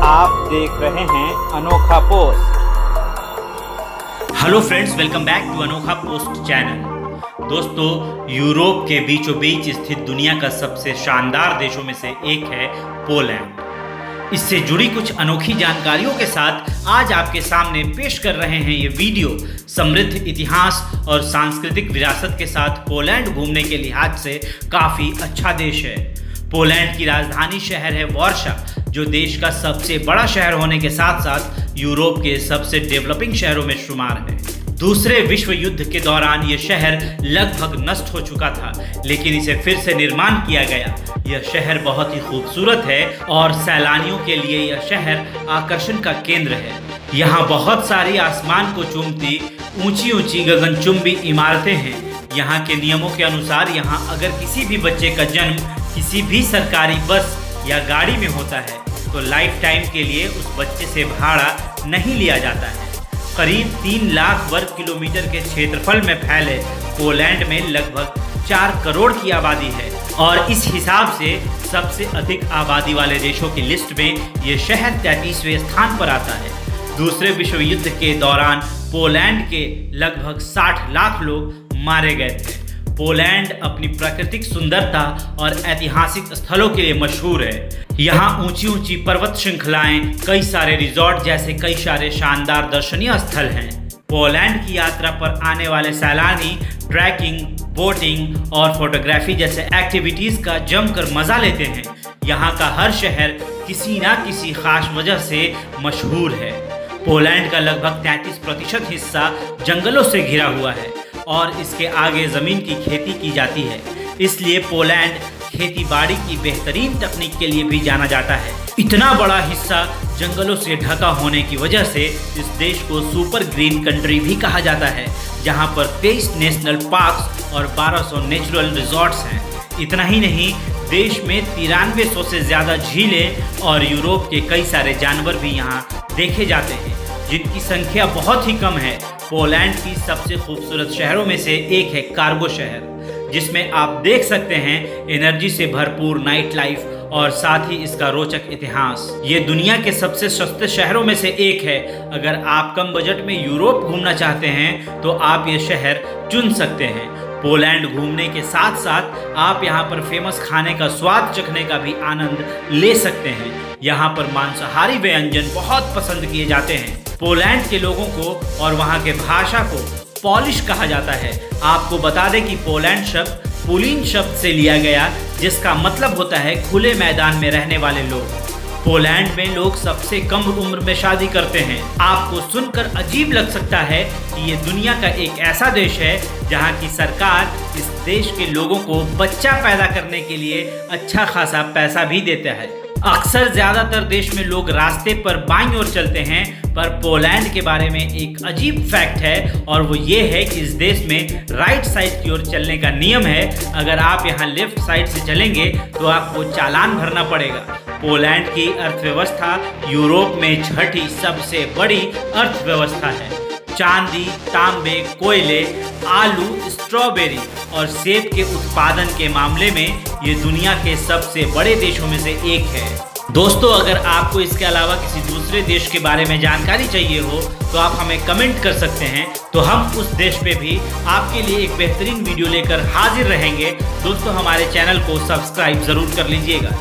आप देख रहे हैं Anokha post. Hello friends, welcome back to Anokha post channel. दोस्तों, यूरोप के बीचों बीच स्थित दुनिया का सबसे शानदार देशों में से एक है पोलैंड। इससे जुड़ी कुछ अनोखी जानकारियों के साथ आज आपके सामने पेश कर रहे हैं ये वीडियो। समृद्ध इतिहास और सांस्कृतिक विरासत के साथ पोलैंड घूमने के लिहाज से काफ़ी अच्छा देश है। पोलैंड की राजधानी शहर है वार्सा, जो देश का सबसे बड़ा शहर होने के साथ साथ यूरोप के सबसे डेवलपिंग शहरों में शुमार है। दूसरे विश्व युद्ध के दौरान यह शहर लगभग नष्ट हो चुका था, लेकिन इसे फिर से निर्माण किया गया। यह शहर बहुत ही खूबसूरत है और सैलानियों के लिए यह शहर आकर्षण का केंद्र है। यहाँ बहुत सारी आसमान को चूमती ऊंची ऊंची गगनचुंबी इमारतें हैं। यहाँ के नियमों के अनुसार यहाँ अगर किसी भी बच्चे का जन्म किसी भी सरकारी बस या गाड़ी में होता है तो लाइफ टाइम के लिए उस बच्चे से भाड़ा नहीं लिया जाता है। करीब 3 लाख वर्ग किलोमीटर के क्षेत्रफल में फैले पोलैंड में लगभग 4 करोड़ की आबादी है और इस हिसाब से सबसे अधिक आबादी वाले देशों की लिस्ट में ये शहर 33वें स्थान पर आता है। दूसरे विश्व युद्ध के दौरान पोलैंड के लगभग 60 लाख लोग मारे गए थे। पोलैंड अपनी प्राकृतिक सुंदरता और ऐतिहासिक स्थलों के लिए मशहूर है। यहाँ ऊंची ऊंची पर्वत श्रृंखलाएं, कई सारे रिजॉर्ट जैसे कई सारे शानदार दर्शनीय स्थल हैं। पोलैंड की यात्रा पर आने वाले सैलानी ट्रैकिंग, बोटिंग और फोटोग्राफी जैसे एक्टिविटीज का जमकर मजा लेते हैं। यहाँ का हर शहर किसी ना किसी खास वजह से मशहूर है। पोलैंड का लगभग 33% हिस्सा जंगलों से घिरा हुआ है और इसके आगे ज़मीन की खेती की जाती है। इसलिए पोलैंड खेती बाड़ी की बेहतरीन तकनीक के लिए भी जाना जाता है। इतना बड़ा हिस्सा जंगलों से ढका होने की वजह से इस देश को सुपर ग्रीन कंट्री भी कहा जाता है, जहां पर 23 नेशनल पार्क्स और 1200 नेचुरल रिजॉर्ट्स हैं। इतना ही नहीं, देश में 9300 से ज़्यादा झीलें और यूरोप के कई सारे जानवर भी यहाँ देखे जाते हैं, जिनकी संख्या बहुत ही कम है। पोलैंड की सबसे खूबसूरत शहरों में से एक है कार्गो शहर, जिसमें आप देख सकते हैं एनर्जी से भरपूर नाइट लाइफ और साथ ही इसका रोचक इतिहास। ये दुनिया के सबसे सस्ते शहरों में से एक है। अगर आप कम बजट में यूरोप घूमना चाहते हैं तो आप ये शहर चुन सकते हैं। पोलैंड घूमने के साथ साथ आप यहाँ पर फेमस खाने का स्वाद चखने का भी आनंद ले सकते हैं। यहाँ पर मांसाहारी व्यंजन बहुत पसंद किए जाते हैं। पोलैंड के लोगों को और वहाँ के भाषा को पॉलिश कहा जाता है। आपको बता दें कि पोलैंड शब्द पुलिन शब्द से लिया गया, जिसका मतलब होता है खुले मैदान में रहने वाले लोग। पोलैंड में लोग सबसे कम उम्र में शादी करते हैं। आपको सुनकर अजीब लग सकता है कि ये दुनिया का एक ऐसा देश है जहाँ की सरकार इस देश के लोगों को बच्चा पैदा करने के लिए अच्छा खासा पैसा भी देता है। अक्सर ज़्यादातर देश में लोग रास्ते पर बाईं ओर चलते हैं, पर पोलैंड के बारे में एक अजीब फैक्ट है और वो ये है कि इस देश में राइट साइड की ओर चलने का नियम है। अगर आप यहाँ लेफ्ट साइड से चलेंगे तो आपको चालान भरना पड़ेगा। पोलैंड की अर्थव्यवस्था यूरोप में छठी सबसे बड़ी अर्थव्यवस्था है। चांदी, तांबे, कोयले, आलू, स्ट्रॉबेरी और सेब के उत्पादन के मामले में ये दुनिया के सबसे बड़े देशों में से एक है। दोस्तों, अगर आपको इसके अलावा किसी दूसरे देश के बारे में जानकारी चाहिए हो तो आप हमें कमेंट कर सकते हैं, तो हम उस देश पे भी आपके लिए एक बेहतरीन वीडियो लेकर हाजिर रहेंगे। दोस्तों, हमारे चैनल को सब्सक्राइब ज़रूर कर लीजिएगा।